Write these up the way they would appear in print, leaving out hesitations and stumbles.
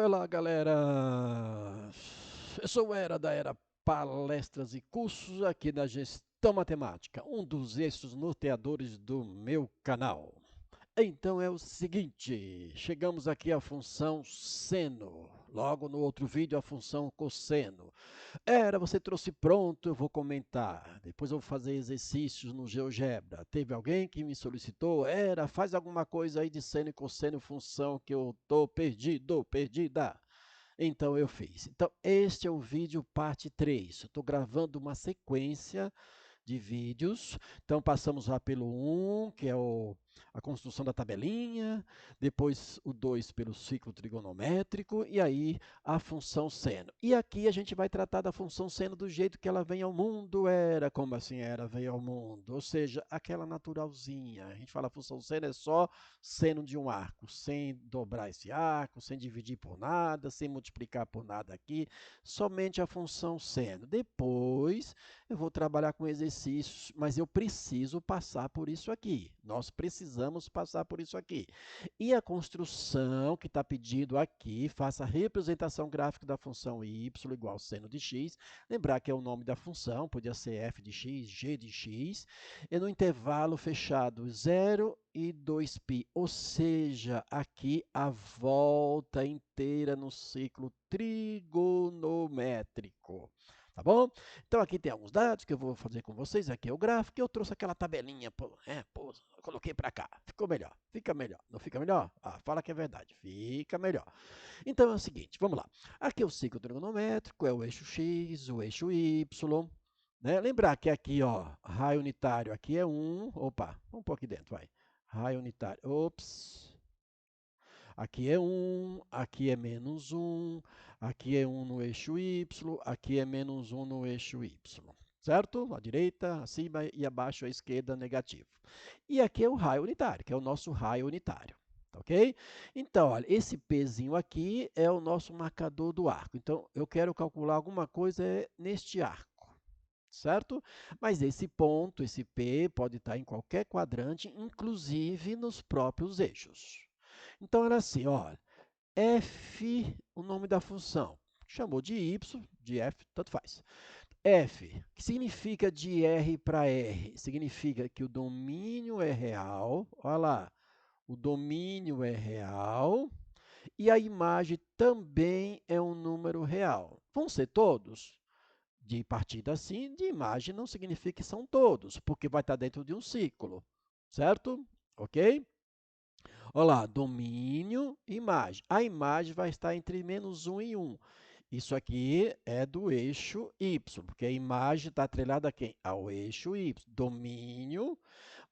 Olá, galera! Eu sou o Era da Era Palestras e Cursos aqui na Gestão Matemática, um dos eixos norteadores do meu canal. Então é o seguinte, chegamos aqui à função seno, logo no outro vídeo a função cosseno. Era, você trouxe pronto, eu vou comentar. Depois eu vou fazer exercícios no GeoGebra. Teve alguém que me solicitou? Era, faz alguma coisa aí de seno e cosseno função que eu tô perdida. Então eu fiz. Então este é o vídeo parte 3. Eu estou gravando uma sequência de vídeos. Então passamos lá pelo 1, que é a construção da tabelinha, depois o 2 pelo ciclo trigonométrico e aí a função seno. E aqui a gente vai tratar da função seno do jeito que ela vem ao mundo, era, como assim era, veio ao mundo, ou seja, aquela naturalzinha. A gente fala função seno é só seno de um arco, sem dobrar esse arco, sem dividir por nada, sem multiplicar por nada aqui, somente a função seno. Depois eu vou trabalhar com exercícios, mas eu preciso passar por isso aqui. Nós precisamos passar por isso aqui. E a construção que está pedido aqui, faça a representação gráfica da função y igual seno de x. Lembrar que é o nome da função, podia ser f de x, g de x. E no intervalo fechado 0 e 2π, ou seja, aqui a volta inteira no ciclo trigonométrico. Tá bom? Então aqui tem alguns dados que eu vou fazer com vocês. Aqui é o gráfico. Eu trouxe aquela tabelinha, coloquei para cá. Ficou melhor. Fica melhor. Não fica melhor? Ah, fala que é verdade. Fica melhor. Então é o seguinte, vamos lá. Aqui é o ciclo trigonométrico, é o eixo x, o eixo y. Né? Lembrar que aqui, ó, raio unitário aqui é 1. Opa, vamos pôr aqui dentro, vai. Raio unitário. Ops. Aqui é 1, aqui é menos 1, aqui é 1 no eixo y, aqui é menos 1 no eixo y. Certo? À direita, acima e abaixo à esquerda, negativo. E aqui é o raio unitário, que é o nosso raio unitário. Ok? Então, olha, esse Pzinho aqui é o nosso marcador do arco. Então, eu quero calcular alguma coisa neste arco. Certo? Mas esse ponto, esse P, pode estar em qualquer quadrante, inclusive nos próprios eixos. Então, era assim, olha, f, o nome da função, chamou de y, de f, tanto faz. F, que significa de R para R? Significa que o domínio é real, olha lá, o domínio é real e a imagem também é um número real. Vão ser todos? De partida assim, de imagem não significa que são todos, porque vai estar dentro de um ciclo, certo? Ok? Olha lá, domínio, imagem. A imagem vai estar entre menos 1 e 1. Isso aqui é do eixo y, porque a imagem está atrelada a quem? Ao eixo y. Domínio,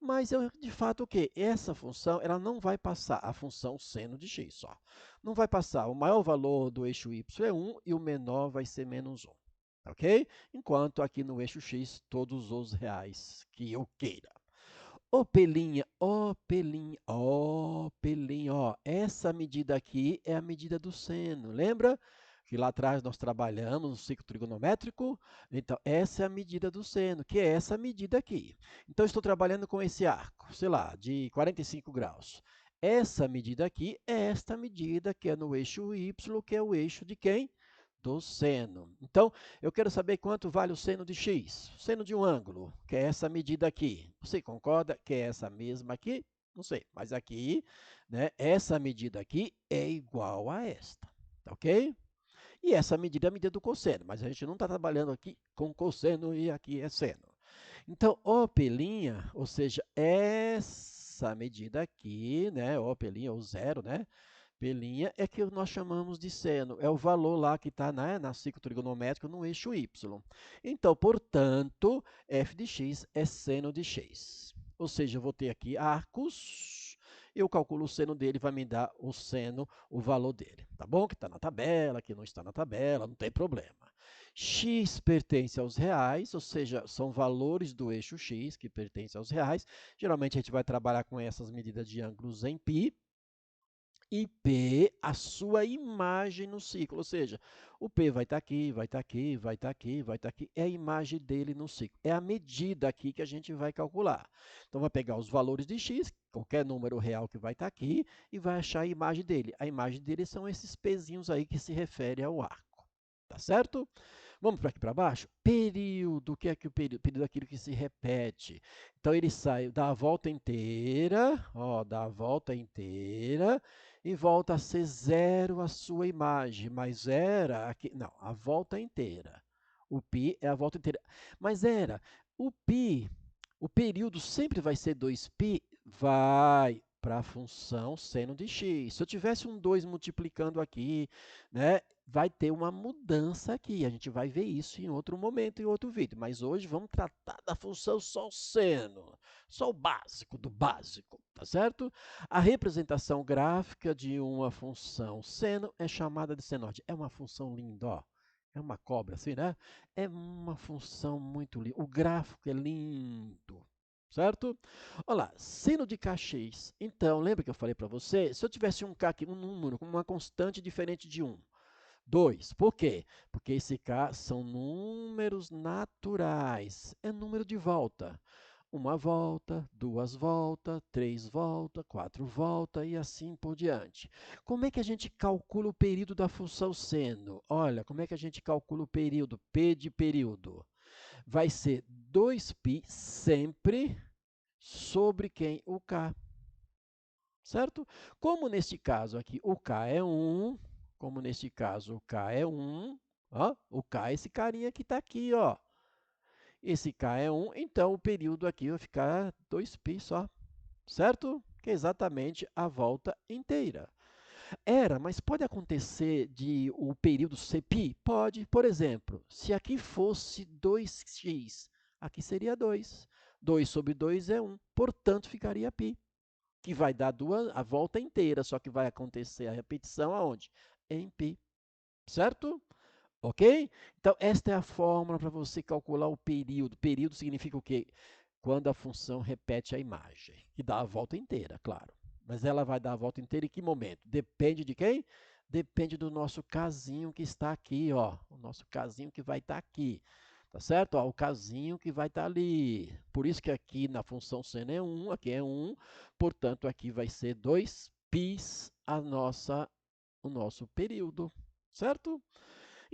mas eu, de fato o quê? Essa função ela não vai passar a função seno de x só. Não vai passar. O maior valor do eixo y é 1 e o menor vai ser menos 1. Ok? Enquanto aqui no eixo x, todos os reais que eu queira. Ô pelinha, ó pelinha, ó pelinha, ó. Essa medida aqui é a medida do seno. Lembra que lá atrás nós trabalhamos no ciclo trigonométrico? Então, essa é a medida do seno, que é essa medida aqui. Então, estou trabalhando com esse arco, sei lá, de 45 graus. Essa medida aqui é esta medida que é no eixo y, que é o eixo de quem? Do seno. Então, eu quero saber quanto vale o seno de x, o seno de um ângulo, que é essa medida aqui. Você concorda que é essa mesma aqui? Não sei, mas aqui, né, essa medida aqui é igual a esta, ok? E essa medida é a medida do cosseno, mas a gente não está trabalhando aqui com cosseno e aqui é seno. Então, ó pelinha, ou seja, essa medida aqui, né, ó pelinha, ou zero, né? Pelinha é que nós chamamos de seno, é o valor lá que está na ciclo trigonométrico no eixo y. Então, portanto, f de x é seno de x. Ou seja, eu vou ter aqui arcos, eu calculo o seno dele, vai me dar o seno, o valor dele. Tá bom? Que está na tabela, que não está na tabela, não tem problema. X pertence aos reais, ou seja, são valores do eixo x que pertencem aos reais. Geralmente a gente vai trabalhar com essas medidas de ângulos em π. E P, a sua imagem no ciclo, ou seja, o P vai estar aqui, vai estar aqui, vai estar aqui, vai estar aqui, é a imagem dele no ciclo, é a medida aqui que a gente vai calcular. Então, vai pegar os valores de x, qualquer número real que vai estar aqui e vai achar a imagem dele. A imagem dele são esses pezinhos aí que se refere ao arco. Tá certo? Vamos para aqui para baixo? Período. O que é que o período? Período é aquilo que se repete. Então, ele sai, dá a volta inteira, ó, dá a volta inteira e volta a ser zero a sua imagem. Mas era aqui, não, a volta inteira. O π é a volta inteira. Mas era, o π, o período sempre vai ser 2π? Vai para a função seno de x. Se eu tivesse um 2 multiplicando aqui, né, vai ter uma mudança aqui. A gente vai ver isso em outro momento, em outro vídeo. Mas hoje vamos tratar da função só seno, só o básico do básico, tá certo? A representação gráfica de uma função seno é chamada de senoide. É uma função linda, ó. É uma cobra assim, né? É uma função muito linda. O gráfico é lindo, certo? Olha lá, seno de kx. Então, lembra que eu falei para você? Se eu tivesse um k aqui, um número com uma constante diferente de 1, 2. Por quê? Porque esse k são números naturais. É número de volta. Uma volta, duas voltas, três voltas, quatro voltas e assim por diante. Como é que a gente calcula o período da função seno? Olha, como é que a gente calcula o período? P de período. Vai ser 2π sempre sobre quem? O k. Certo? Como neste caso aqui o k é 1, como neste caso o k é 1, ó, o k é esse carinha que está aqui, ó. Esse k é 1, então o período aqui vai ficar 2π só, certo? Que é exatamente a volta inteira. Era, mas pode acontecer de o período ser π? Pode. Por exemplo, se aqui fosse 2x, aqui seria 2. 2 sobre 2 é 1, portanto ficaria π, que vai dar a volta inteira, só que vai acontecer a repetição aonde? Em π, certo? Ok? Então, esta é a fórmula para você calcular o período. Período significa o quê? Quando a função repete a imagem, que dá a volta inteira, claro. Mas ela vai dar a volta inteira em que momento? Depende de quem? Depende do nosso casinho que está aqui, ó. O nosso casinho que vai estar aqui. Tá certo? Ó, o casinho que vai estar ali. Por isso que aqui na função seno é 1, aqui é 1. Portanto, aqui vai ser 2π o nosso período. Certo?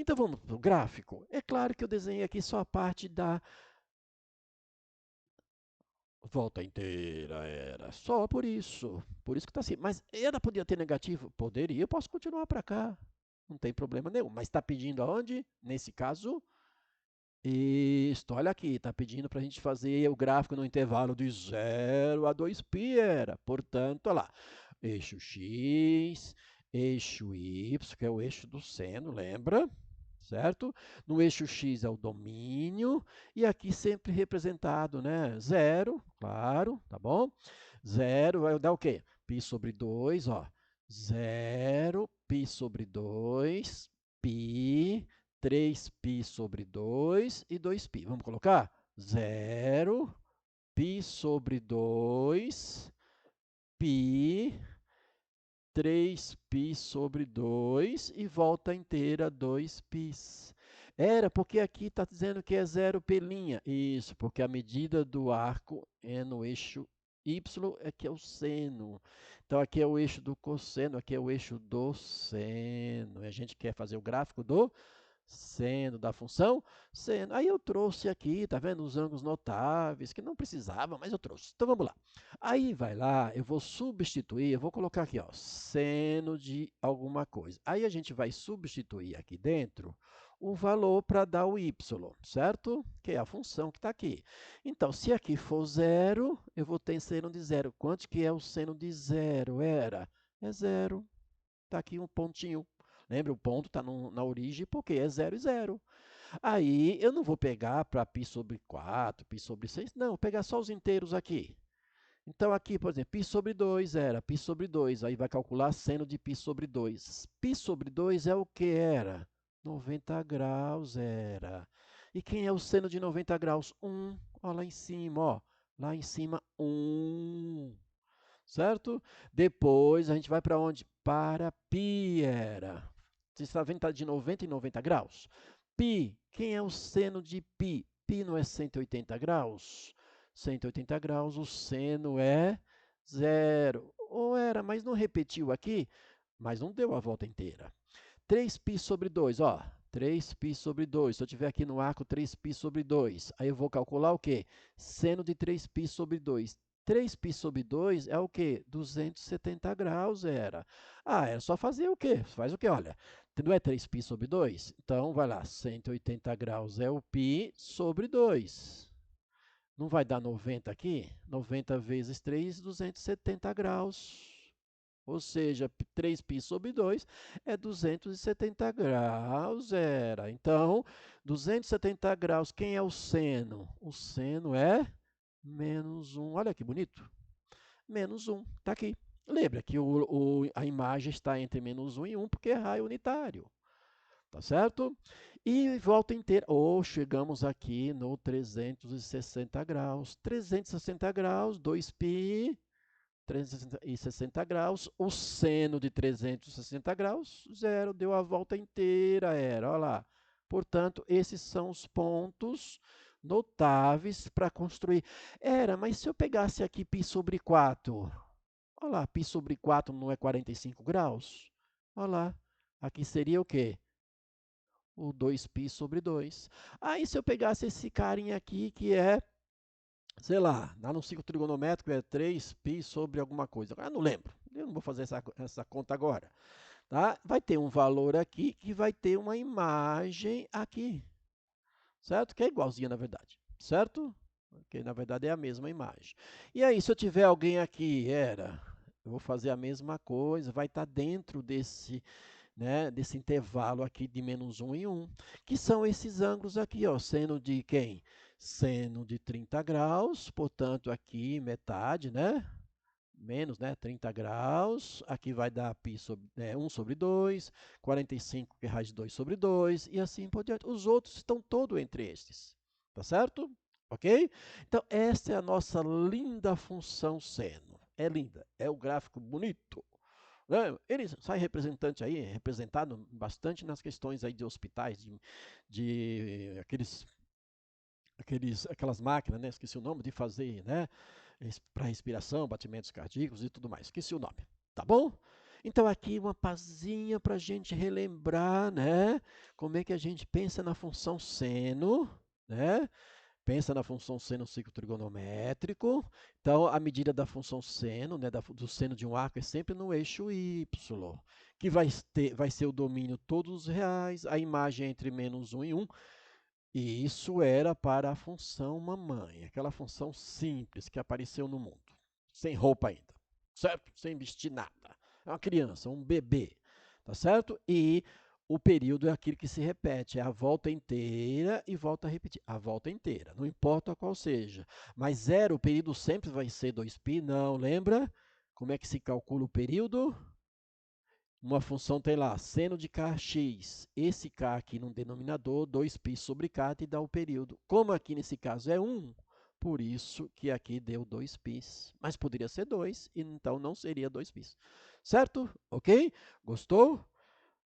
Então vamos para o gráfico. É claro que eu desenhei aqui só a parte da volta inteira, era só por isso. Por isso que está assim. Mas ela podia ter negativo? Poderia, eu posso continuar para cá. Não tem problema nenhum. Mas está pedindo aonde? Nesse caso, isto, olha aqui, está pedindo para a gente fazer o gráfico no intervalo de 0 a 2π, era. Portanto, olha lá, eixo x, eixo y, que é o eixo do seno, lembra? Certo? No eixo x é o domínio, e aqui sempre representado, né? 0, claro, tá bom? 0 vai dar o quê? Π sobre 2, ó. 0, π sobre 2, π, 3π sobre 2 e 2π. Vamos colocar? 0, π sobre 2, π, 3π sobre 2 e volta inteira 2π. Era porque aqui está dizendo que é 0 pelinha. Isso, porque a medida do arco é no eixo y, é que é o seno. Então, aqui é o eixo do cosseno, aqui é o eixo do seno. E a gente quer fazer o gráfico do seno da função seno. Aí eu trouxe aqui, tá vendo, os ângulos notáveis, que não precisava, mas eu trouxe. Então, vamos lá. Aí, vai lá, eu vou substituir, eu vou colocar aqui, ó, seno de alguma coisa. Aí, a gente vai substituir aqui dentro o valor para dar o y, certo? Que é a função que está aqui. Então, se aqui for 0, eu vou ter seno de 0. Quanto que é o seno de 0? É 0. Está aqui um pontinho. Lembra, o ponto está na origem porque é 0 e 0. Aí, eu não vou pegar para π sobre 4, π sobre 6, não, vou pegar só os inteiros aqui. Então, aqui, por exemplo, π sobre 2 era π sobre 2. Aí vai calcular seno de π sobre 2. π sobre 2 é o que era? 90 graus era. E quem é o seno de 90 graus? 1. Ó, lá em cima, ó. Lá em cima, 1. Certo? Depois, a gente vai para onde? Para π era. Você está vendo que está de 90 em 90 graus? Π, quem é o seno de π? Π não é 180 graus? 180 graus, o seno é 0. Ou era, mas não repetiu aqui, mas não deu a volta inteira. 3π sobre 2, ó. 3π sobre 2. Se eu tiver aqui no arco 3π sobre 2, aí eu vou calcular o quê? Seno de 3π sobre 2. 3π sobre 2 é o quê? 270 graus era. Ah, é só fazer o quê? Faz o quê? Olha, não é 3π sobre 2? Então, vai lá, 180 graus é o π sobre 2. Não vai dar 90 aqui? 90 vezes 3, 270 graus. Ou seja, 3π sobre 2 é 270 graus, era. Então, 270 graus, quem é o seno? O seno é menos 1. Olha que bonito. Menos 1, está aqui. Lembra que a imagem está entre menos 1 e 1, porque é raio unitário. Tá certo? E volta inteira. Ou chegamos aqui no 360 graus. 360 graus, 2π, 360 graus. O seno de 360 graus, 0. Deu a volta inteira, era. Olha lá. Portanto, esses são os pontos notáveis para construir. Era, mas se eu pegasse aqui π sobre 4, olha lá, π sobre 4 não é 45 graus? Olha lá, aqui seria o quê? O 2π sobre 2. Aí, se eu pegasse esse carinha aqui, que é, sei lá, lá no ciclo trigonométrico é 3π sobre alguma coisa. Agora, eu não lembro. Eu não vou fazer essa conta agora. Tá? Vai ter um valor aqui que vai ter uma imagem aqui. Certo? Que é igualzinha, na verdade. Certo? Porque, na verdade, é a mesma imagem. E aí, se eu tiver alguém aqui, eu vou fazer a mesma coisa, vai estar dentro desse, né, desse intervalo aqui de menos 1 e 1, que são esses ângulos aqui, ó, seno de quem? Seno de 30 graus, portanto, aqui metade, né? Menos, né, 30 graus, aqui vai dar π sobre, 1 sobre 2, 45 que é raiz de 2 sobre 2, e assim por diante. Os outros estão todos entre estes, tá certo? Ok? Então, essa é a nossa linda função seno. É linda, é o gráfico bonito. Né? Ele sai representante aí, representado bastante nas questões aí de hospitais, de aquelas máquinas, né? Esqueci o nome, de fazer, né? Para respiração, batimentos cardíacos e tudo mais. Esqueci o nome, tá bom? Então, aqui uma pazinha para a gente relembrar, né? Como é que a gente pensa na função seno, né? Pensa na função seno no ciclo trigonométrico. Então, a medida da função seno, né, do seno de um arco, é sempre no eixo y, que vai ser o domínio todos os reais, a imagem é entre menos 1 e 1, e isso era para a função mamãe, aquela função simples que apareceu no mundo, sem roupa ainda, certo? Sem vestir nada. É uma criança, um bebê, tá certo? E o período é aquilo que se repete, é a volta inteira e volta a repetir. A volta inteira, não importa qual seja. Mas 0, o período sempre vai ser 2π? Não, lembra? Como é que se calcula o período? Uma função tem lá, seno de kx. Esse k aqui no denominador, 2π sobre k, te dá o período. Como aqui nesse caso é 1, por isso que aqui deu 2π. Mas poderia ser 2, e então não seria 2π. Certo? Ok? Gostou?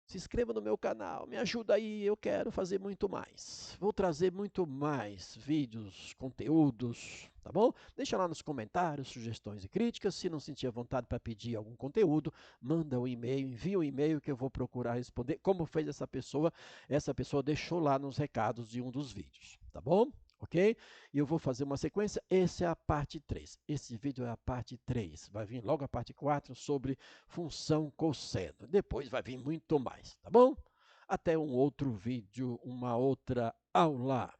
Se inscreva no meu canal, me ajuda aí, eu quero fazer muito mais. Vou trazer muito mais vídeos, conteúdos, tá bom? Deixa lá nos comentários sugestões e críticas. Se não sentir vontade para pedir algum conteúdo, manda um e-mail, envia um e-mail que eu vou procurar responder. Como fez essa pessoa deixou lá nos recados de um dos vídeos, tá bom? Ok? E eu vou fazer uma sequência. Essa é a parte 3. Esse vídeo é a parte 3. Vai vir logo a parte 4 sobre função cosseno. Depois vai vir muito mais, tá bom? Até um outro vídeo, uma outra aula.